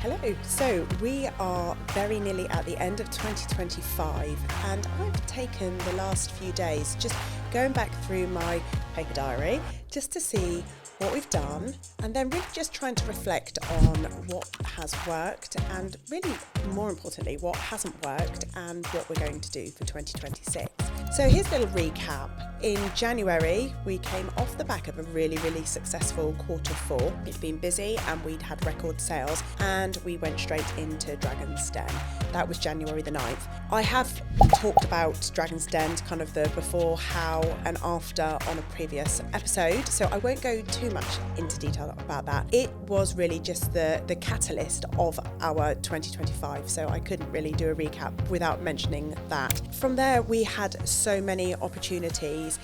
Hello, so we are very nearly at the end of 2025 and I've taken the last few days just going back through my paper diary just to see what we've done and then really just trying to reflect on what has worked and really more importantly what hasn't worked and what we're going to do for 2026. So here's a little recap. In January, we came off the back of a really suessful quarter four. It'd been busy and we'd had record sales and we went straight into Dragon's Den. That was January the 9th. I have talked about Dragon's Den, kind of the before, how and after on a previous episode, so I won't go too much into detail about that. It was really just the catalyst of our 2025, so I couldn't really do a recap without mentioning that. From there, we had so many opportunities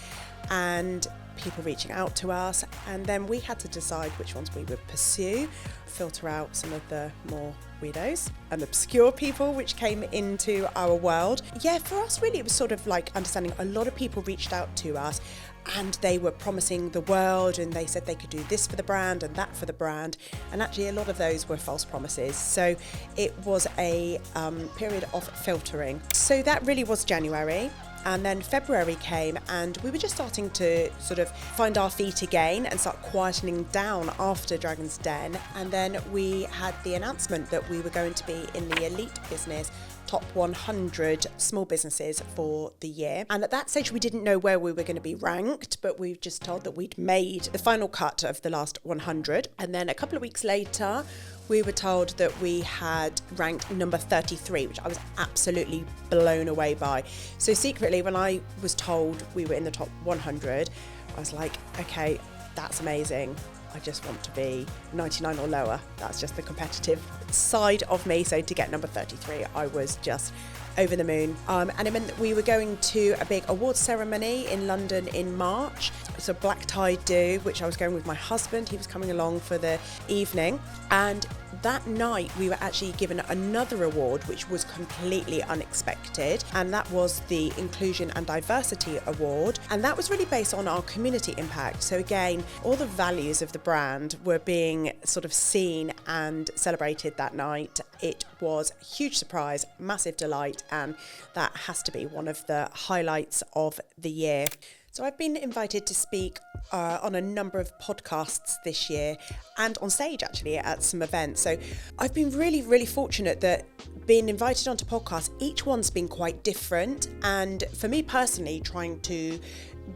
and people reaching out to us, and then we had to decide which ones we would pursue, filter out some of the more weirdos and obscure people which came into our world. Yeah, for us really it was sort of like understanding a lot of people reached out to us and they were promising the world and they said they could do this for the brand and that for the brand, and actually a lot of those were false promises. So it was a period of filtering. So that really was January. And then February came and we were just starting to sort of find our feet again and start quietening down after Dragon's Den. And then we had the announcement that we were going to be in the elite business top 100 small businesses for the year. And at that stage, we didn't know where we were going to be ranked, but we were just told that we'd made the final cut of the last 100. And then a couple of weeks later, we were told that we had ranked number 33, which I was absolutely blown away by. So secretly, when I was told we were in the top 100, I was like, okay, that's amazing. I just want to be 99 or lower. That's just the competitive side of me. So to get number 33, I was just over the moon. And it meant that we were going to a big awards ceremony in London in March. It's a black tie do, which I was going with my husband. He was coming along for the evening. And that night we were actually given another award, which was completely unexpected. And that was the Inclusion and Diversity Award. And that was really based on our community impact. So again, all the values of the brand were being sort of seen and celebrated that night. It was a huge surprise, massive delight, and that has to be one of the highlights of the year. So I've been invited to speak on a number of podcasts this year and on stage actually at some events. So I've been really fortunate that being invited onto podcasts, each one's been quite different. And for me personally, trying to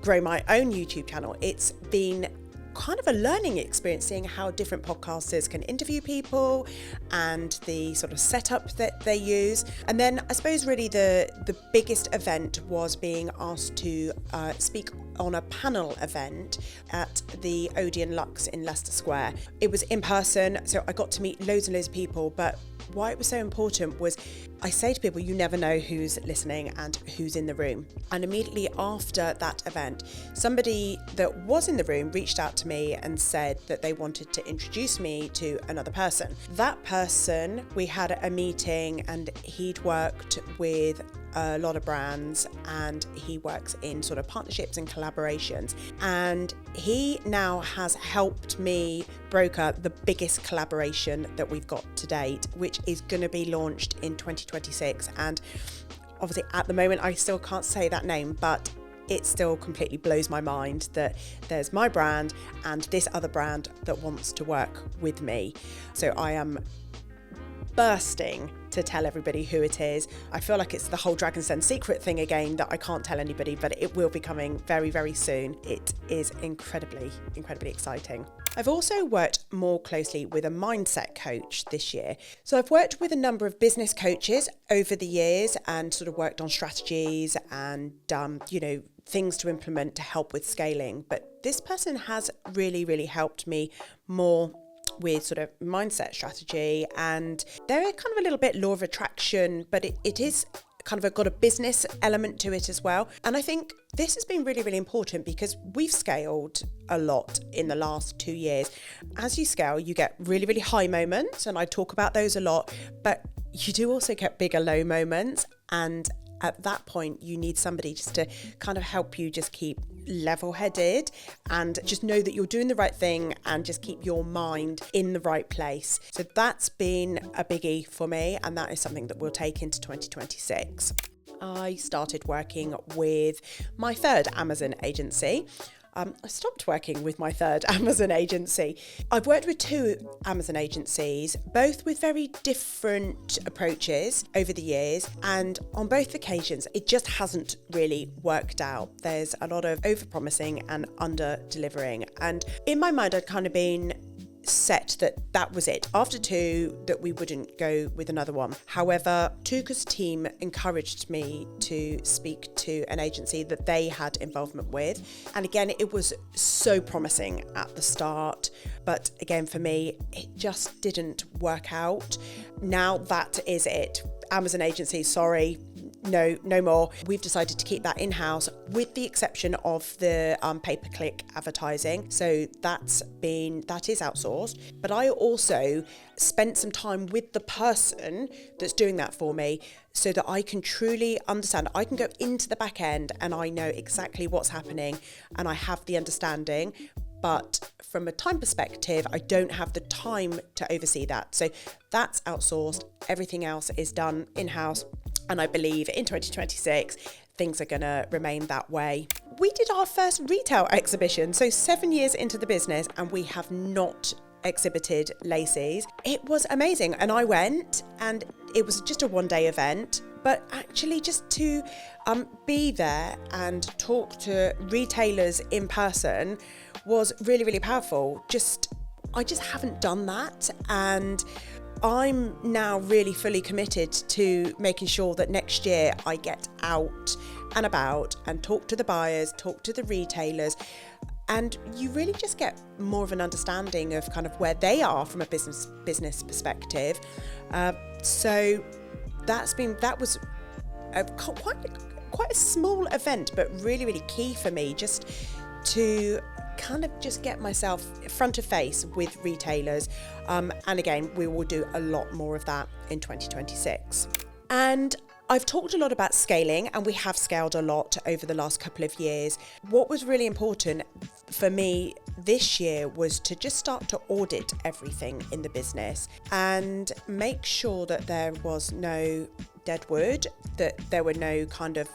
grow my own YouTube channel, it's been kind of a learning experience, seeing how different podcasters can interview people and the sort of setup that they use. And then I suppose really the biggest event was being asked to speak on a panel event at the Odeon Lux in Leicester Square. It was in person, so I got to meet loads and loads of people, but why it was so important was I say to people, you never know who's listening and who's in the room. And immediately after that event, somebody that was in the room reached out to me and said that they wanted to introduce me to another person. That person, we had a meeting and he'd worked with a lot of brands and he works in sort of partnerships and collaborations, and he now has helped me broker the biggest collaboration that we've got to date, which is going to be launched in 2026. And obviously at the moment I still can't say that name, but it still completely blows my mind that there's my brand and this other brand that wants to work with me. So I am bursting to tell everybody who it is. I feel like it's the whole Dragon's Den secret thing again that I can't tell anybody, but it will be coming very soon. It is incredibly exciting. I've also worked more closely with a mindset coach this year. So I've worked with a number of business coaches over the years and sort of worked on strategies and things to implement to help with scaling. But this person has really helped me more with sort of mindset strategy, and they're kind of a little bit law of attraction, but it is kind of got a business element to it as well. And I think this has been really important because we've scaled a lot in the last 2 years. As you scale, you get really high moments, and I talk about those a lot, but you do also get bigger low moments. And at that point, you need somebody just to kind of help you just keep level-headed and just know that you're doing the right thing and just keep your mind in the right place. So that's been a biggie for me, and that is something that we'll take into 2026. I started working with my third Amazon agency. I stopped working with my third Amazon agency. I've worked with two Amazon agencies, both with very different approaches over the years. And on both occasions, it just hasn't really worked out. There's a lot of over-promising and under-delivering. And in my mind, I'd kind of been set that was it. After two, that we wouldn't go with another one. However, Tuka's team encouraged me to speak to an agency that they had involvement with. And again, it was so promising at the start. But again, for me, it just didn't work out. Now that is it. Amazon agency, sorry. No more. We've decided to keep that in-house with the exception of the pay-per-click advertising. So that is outsourced. But I also spent some time with the person that's doing that for me so that I can truly understand. I can go into the back end and I know exactly what's happening and I have the understanding. But from a time perspective, I don't have the time to oversee that. So that's outsourced. Everything else is done in-house. And I believe in 2026, things are going to remain that way. We did our first retail exhibition, so 7 years into the business, and we have not exhibited Laceeze. It was amazing. And I went, and it was just a one-day event. But actually just to be there and talk to retailers in person was really, really powerful. I just haven't done that. And I'm now really fully committed to making sure that next year I get out and about and talk to the buyers, talk to the retailers, and you really just get more of an understanding of kind of where they are from a business perspective. So that was quite a small event, but really, really key for me, just to kind of just get myself front of face with retailers. And again, we will do a lot more of that in 2026. And I've talked a lot about scaling, and we have scaled a lot over the last couple of years. What was really important for me this year was to just start to audit everything in the business and make sure that there was no dead wood, that there were no kind of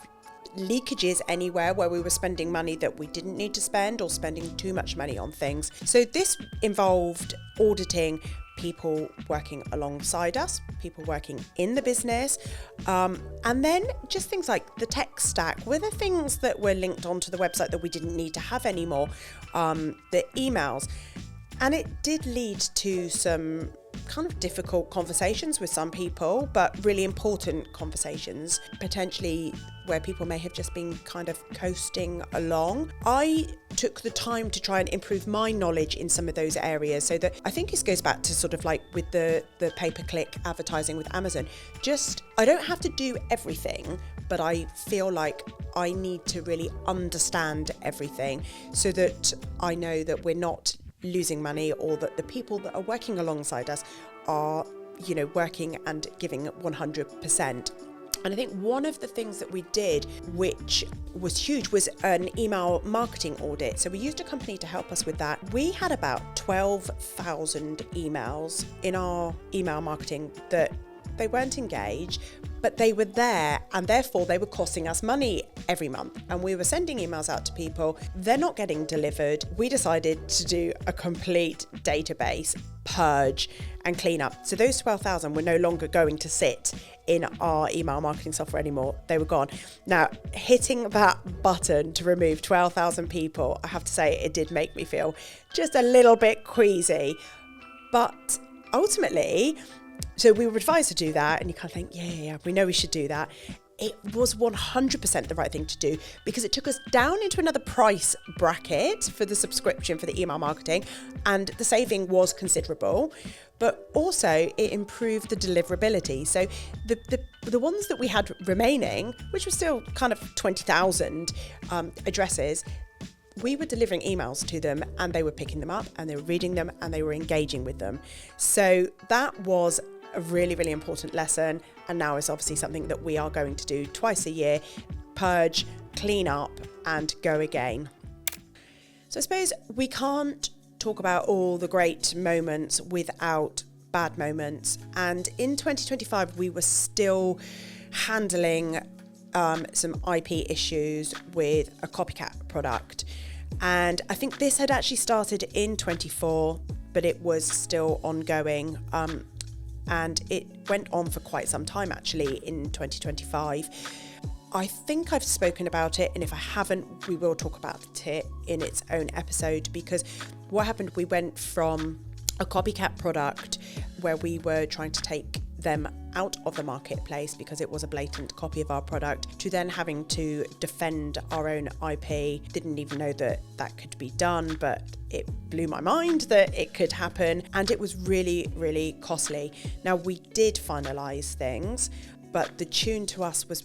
leakages anywhere where we were spending money that we didn't need to spend or spending too much money on things. So this involved auditing people working alongside us, people working in the business, and then just things like the tech stack. Were there things that were linked onto the website that we didn't need to have anymore? The emails. And it did lead to some kind of difficult conversations with some people, but really important conversations, potentially where people may have just been kind of coasting along. I took the time to try and improve my knowledge in some of those areas, so that I think this goes back to sort of like with the pay-per-click advertising with Amazon. I don't have to do everything, but I feel like I need to really understand everything so that I know that we're not losing money, or that the people that are working alongside us are, working and giving 100%. And I think one of the things that we did, which was huge, was an email marketing audit. So we used a company to help us with that. We had about 12,000 emails in our email marketing that they weren't engaged, but they were there, and therefore they were costing us money every month. And we were sending emails out to people, they're not getting delivered. We decided to do a complete database purge and clean up. So those 12,000 were no longer going to sit in our email marketing software anymore. They were gone. Now, hitting that button to remove 12,000 people, I have to say, it did make me feel just a little bit queasy. But ultimately, so we were advised to do that, and you kind of think, yeah, we know we should do that. It was 100% the right thing to do, because it took us down into another price bracket for the subscription for the email marketing, and the saving was considerable, but also it improved the deliverability. So the ones that we had remaining, which was still kind of 20,000 addresses, we were delivering emails to them, and they were picking them up, and they were reading them, and they were engaging with them. So that was a really, really important lesson. And now it's obviously something that we are going to do twice a year: purge, clean up, and go again. So I suppose we can't talk about all the great moments without bad moments. And in 2025, we were still handling some IP issues with a copycat product. And I think this had actually started in 24, but it was still ongoing. And it went on for quite some time actually in 2025. I think I've spoken about it, and if I haven't, we will talk about it in its own episode, because what happened, we went from a copycat product where we were trying to take them out of the marketplace because it was a blatant copy of our product, to then having to defend our own IP. Didn't even know that that could be done, but it blew my mind that it could happen, and it was really, really costly. Now, we did finalise things, but the tune to us was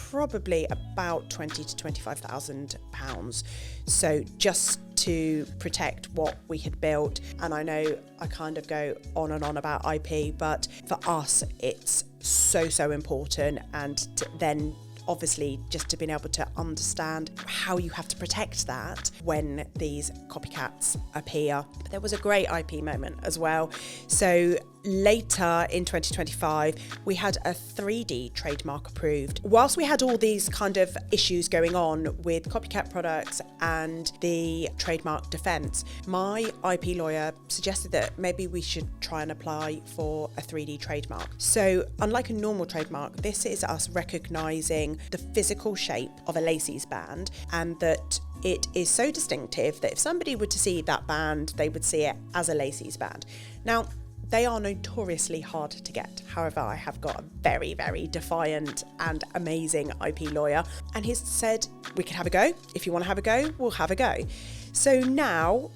probably about £20,000 to £25,000. So just to protect what we had built. And I know I kind of go on and on about IP, but for us, it's so important. And then obviously just to being able to understand how you have to protect that when these copycats appear. But there was a great IP moment as well. So later in 2025, we had a 3D trademark approved. Whilst we had all these kind of issues going on with copycat products and the trademark defence, my IP lawyer suggested that maybe we should try and apply for a 3D trademark. So unlike a normal trademark, this is us recognising the physical shape of a Laceeze band, and that it is so distinctive that if somebody were to see that band, they would see it as a Laceeze band. Now, they are notoriously hard to get. However, I have got a very, very defiant and amazing IP lawyer, and he's said we could have a go. If you want to have a go, we'll have a go. So now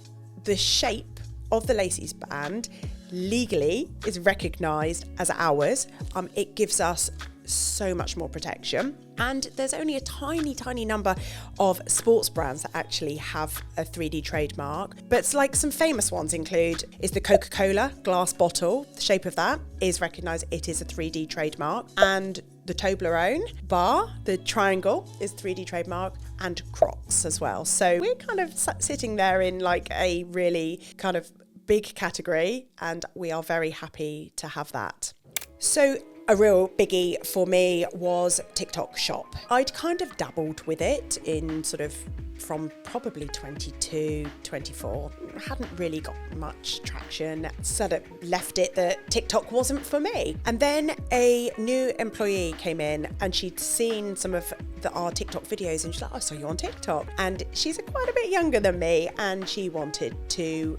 the shape of the Laceeze band legally is recognised as ours. It gives us so much more protection, and there's only a tiny number of sports brands that actually have a 3D trademark, but it's like some famous ones is the Coca-Cola glass bottle. The shape of that is recognised, it is a 3D trademark, and the Toblerone bar, the triangle, is 3D trademark, and Crocs as well. So we're kind of sitting there in like a really kind of big category, and we are very happy to have that. So a real biggie for me was TikTok Shop. I'd kind of dabbled with it in sort of from probably 22, 24. I hadn't really got much traction, sort of left it that TikTok wasn't for me. And then a new employee came in, and she'd seen some of our TikTok videos, and she's like, I saw you on TikTok. And she's quite a bit younger than me, and she wanted to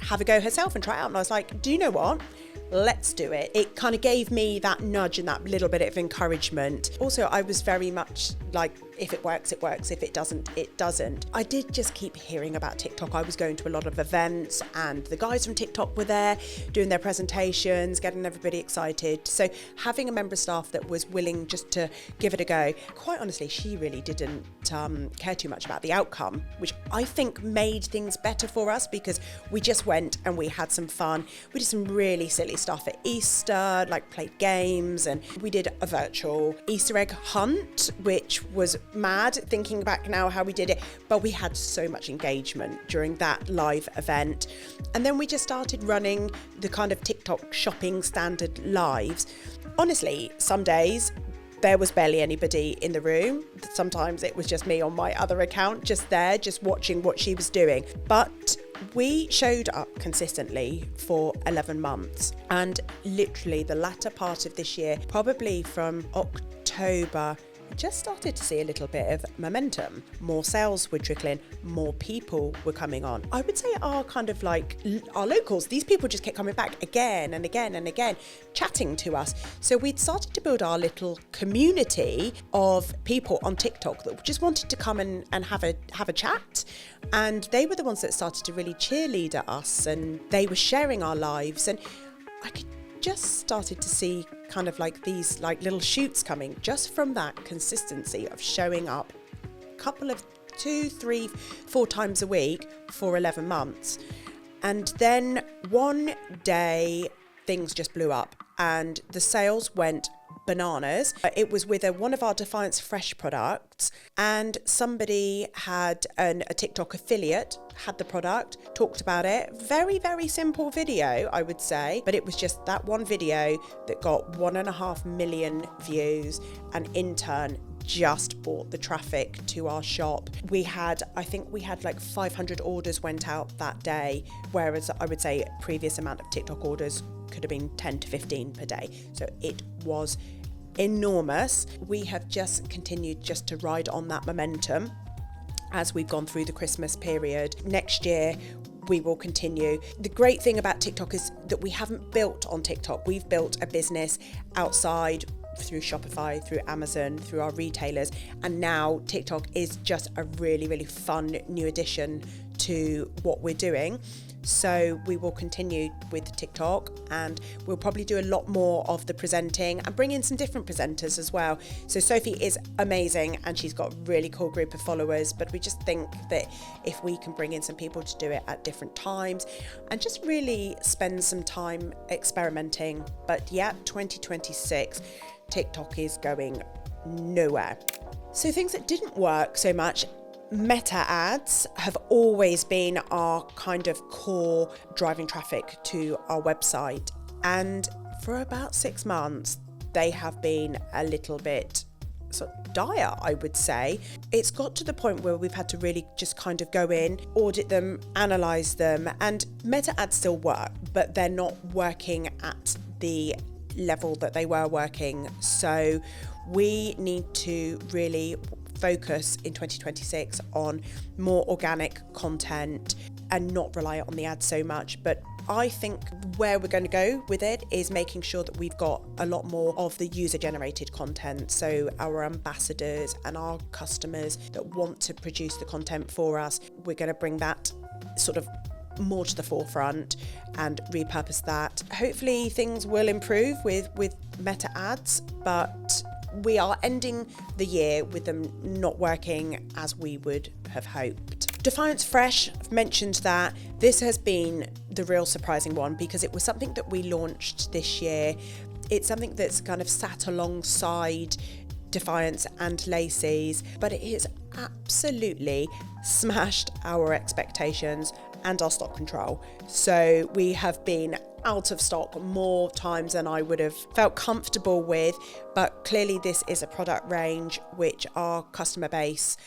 have a go herself and try it out. And I was like, do you know what? Let's do it. It kind of gave me that nudge and that little bit of encouragement. Also, I was very much like, if it works, it works. If it doesn't, it doesn't. I did just keep hearing about TikTok. I was going to a lot of events, and the guys from TikTok were there doing their presentations, getting everybody excited. So having a member of staff that was willing just to give it a go, quite honestly, she really didn't care too much about the outcome, which I think made things better for us, because we just went and we had some fun. We did some really silly stuff at Easter, like played games, and we did a virtual Easter egg hunt, which was mad thinking back now how we did it, but we had so much engagement during that live event. And then we just started running the kind of TikTok shopping standard lives. Honestly, some days there was barely anybody in the room. Sometimes it was just me on my other account, just there, just watching what she was doing. But we showed up consistently for 11 months, and literally the latter part of this year, probably from October, just started to see a little bit of momentum. More sales were trickling, more people were coming on. I would say our kind of like our locals, these people just kept coming back again and again and again, chatting to us. So we'd started to build our little community of people on TikTok that just wanted to come and have a chat. And they were the ones that started to really cheerlead at us, and they were sharing our lives. And I could just started to see kind of like these like little shoots coming just from that consistency of showing up a couple of 2, 3, 4 times a week for 11 months. And then one day things just blew up, and the sales went bananas. It was with one of our Defiance Fresh products, and somebody had a TikTok affiliate, had the product, talked about it. Very, very simple video, I would say, but it was just that one video that got 1.5 million views, and in turn just brought the traffic to our shop. I think we had like 500 orders went out that day, whereas I would say previous amount of TikTok orders could have been 10 to 15 per day. So it was enormous. We have just continued just to ride on that momentum as we've gone through the Christmas period. Next year, we will continue. The great thing about TikTok is that we haven't built on TikTok. We've built a business outside through Shopify, through Amazon, through our retailers. And now TikTok is just a really, really fun new addition to what we're doing. So we will continue with TikTok, and we'll probably do a lot more of the presenting and bring in some different presenters as well. So Sophie is amazing and she's got a really cool group of followers, but we just think that if we can bring in some people to do it at different times and just really spend some time experimenting. But yeah, 2026, TikTok is going nowhere. So things that didn't work so much, Meta ads have always been our kind of core driving traffic to our website. And for about 6 months, they have been a little bit sort of dire, I would say. It's got to the point where we've had to really just kind of go in, audit them, analyze them, and Meta ads still work, but they're not working at the level that they were working. So we need to really focus in 2026 on more organic content and not rely on the ads so much. But I think where we're going to go with it is making sure that we've got a lot more of the user-generated content. So our ambassadors and our customers that want to produce the content for us, we're going to bring that sort of more to the forefront and repurpose that. Hopefully things will improve with Meta ads, but we are ending the year with them not working as we would have hoped. Defiance Fresh, I've mentioned that. This has been the real surprising one because it was something that we launched this year. It's something that's kind of sat alongside Defiance and Laceeze, but it has absolutely smashed our expectations and our stock control. So we have been out of stock more times than I would have felt comfortable with, but clearly this is a product range which our customer base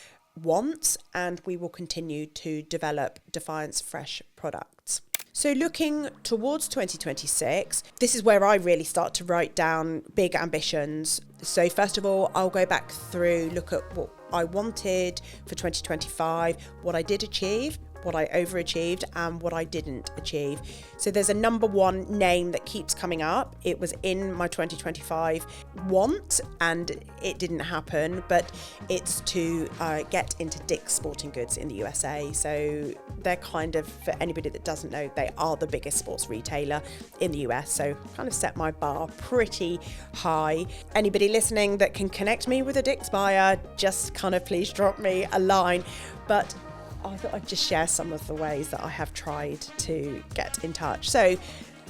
wants, and we will continue to develop Defiance Fresh products. So looking towards 2026, this is where I really start to write down big ambitions. So first of all, I'll go back through, look at what I wanted for 2025, what I did achieve, what I overachieved, and what I didn't achieve. So there's a number one name that keeps coming up. It was in my 2025 want and it didn't happen, but it's to get into Dick's Sporting Goods in the USA. So they're kind of, for anybody that doesn't know, they are the biggest sports retailer in the US. So kind of set my bar pretty high. Anybody listening that can connect me with a Dick's buyer, just kind of please drop me a line. But I thought I'd just share some of the ways that I have tried to get in touch. So,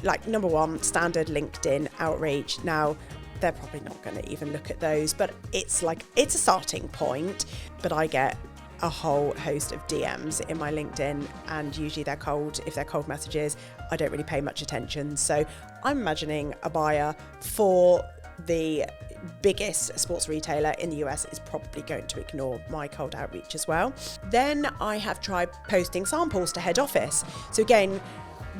like, number one, standard LinkedIn outreach. Now, they're probably not going to even look at those, but it's a starting point. But I get a whole host of DMs in my LinkedIn, and usually they're cold. If they're cold messages, I don't really pay much attention. So I'm imagining a buyer for the biggest sports retailer in the US is probably going to ignore my cold outreach as well. Then I have tried posting samples to head office. So again,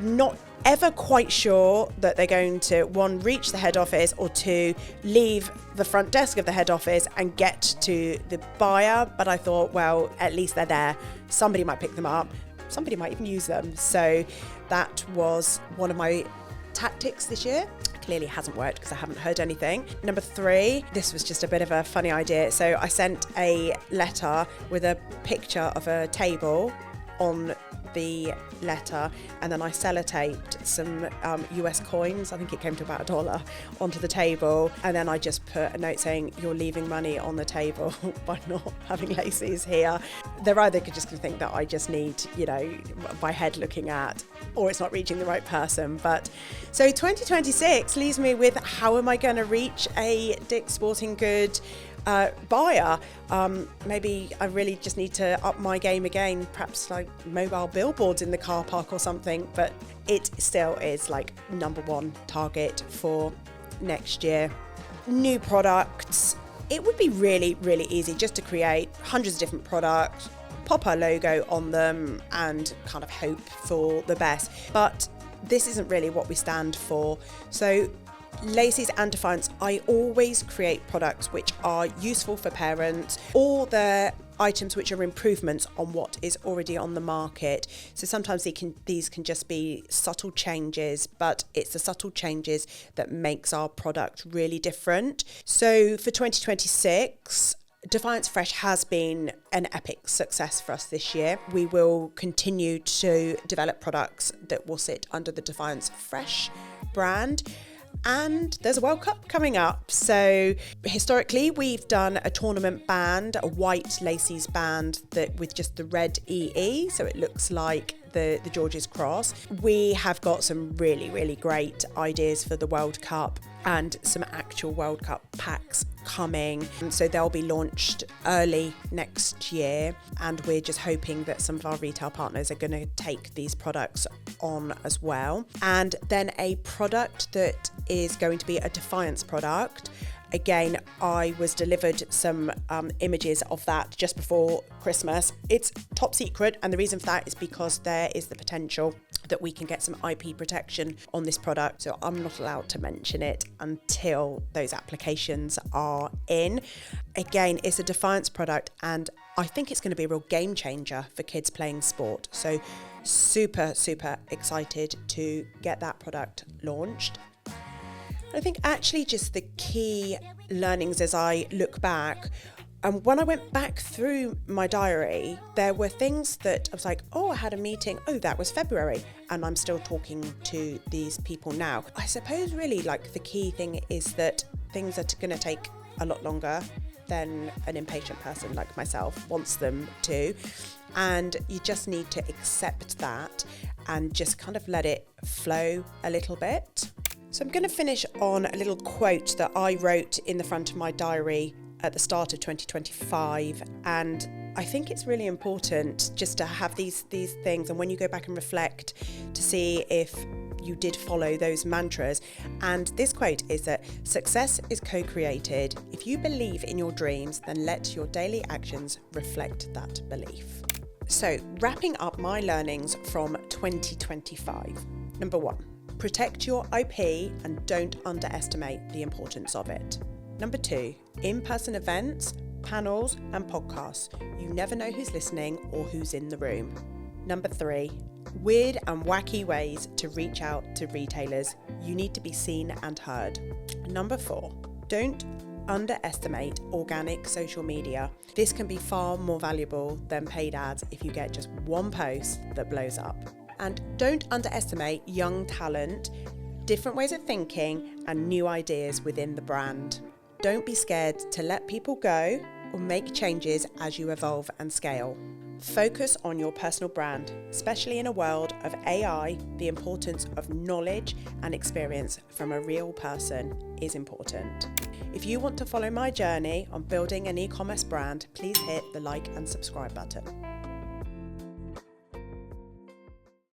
not ever quite sure that they're going to, one, reach the head office, or two, leave the front desk of the head office and get to the buyer. But I thought, well, at least they're there. Somebody might pick them up. Somebody might even use them. So that was one of my tactics this year. Clearly hasn't worked because I haven't heard anything. Number three, this was just a bit of a funny idea. So I sent a letter with a picture of a table on the letter, and then I sellotaped some US coins, I think it came to about $1, onto the table, and then I just put a note saying, you're leaving money on the table by not having Laceeze here. They're either just going to think that I just need, my head looking at or it's not reaching the right person. But so 2026 leaves me with, how am I going to reach a Dick's Sporting Good buyer? Maybe I really just need to up my game again, perhaps like mobile billboards in the car park or something, but it still is like number one target for next year. New products. It would be really, really easy just to create hundreds of different products, pop our logo on them and kind of hope for the best. But this isn't really what we stand for. So Laceeze and Defiance, I always create products which are useful for parents, or the items which are improvements on what is already on the market. So sometimes these can just be subtle changes, but it's the subtle changes that makes our product really different. So for 2026, Defiance Fresh has been an epic success for us this year. We will continue to develop products that will sit under the Defiance Fresh brand. And there's a World Cup coming up. So historically, we've done a tournament band, a white Laceeze band that with just the red EE, so it looks like the George's Cross. We have got some really, really great ideas for the World Cup and some actual World Cup packs coming. And so they'll be launched early next year. And we're just hoping that some of our retail partners are going to take these products on as well. And then a product that is going to be a Defiance product. Again, I was delivered some images of that just before Christmas. It's top secret, and the reason for that is because there is the potential that we can get some IP protection on this product. So I'm not allowed to mention it until those applications are in. Again, it's a Defiance product, and I think it's going to be a real game changer for kids playing sport. So super, super excited to get that product launched. I think actually just the key learnings as I look back, and when I went back through my diary, there were things that I was like, oh, I had a meeting, oh, that was February, and I'm still talking to these people now. I suppose really like the key thing is that things are going to take a lot longer than an impatient person like myself wants them to. And you just need to accept that and just kind of let it flow a little bit. So I'm going to finish on a little quote that I wrote in the front of my diary at the start of 2025. And I think it's really important just to have these things. And when you go back and reflect to see if you did follow those mantras. And this quote is that success is co-created. If you believe in your dreams, then let your daily actions reflect that belief. So wrapping up my learnings from 2025. Number 1. Protect your IP and don't underestimate the importance of it. Number 2, in-person events, panels and podcasts. You never know who's listening or who's in the room. Number 3, weird and wacky ways to reach out to retailers. You need to be seen and heard. Number 4, don't underestimate organic social media. This can be far more valuable than paid ads if you get just one post that blows up. And don't underestimate young talent, different ways of thinking, and new ideas within the brand. Don't be scared to let people go or make changes as you evolve and scale. Focus on your personal brand, especially in a world of AI. The importance of knowledge and experience from a real person is important. If you want to follow my journey on building an e-commerce brand, please hit the like and subscribe button.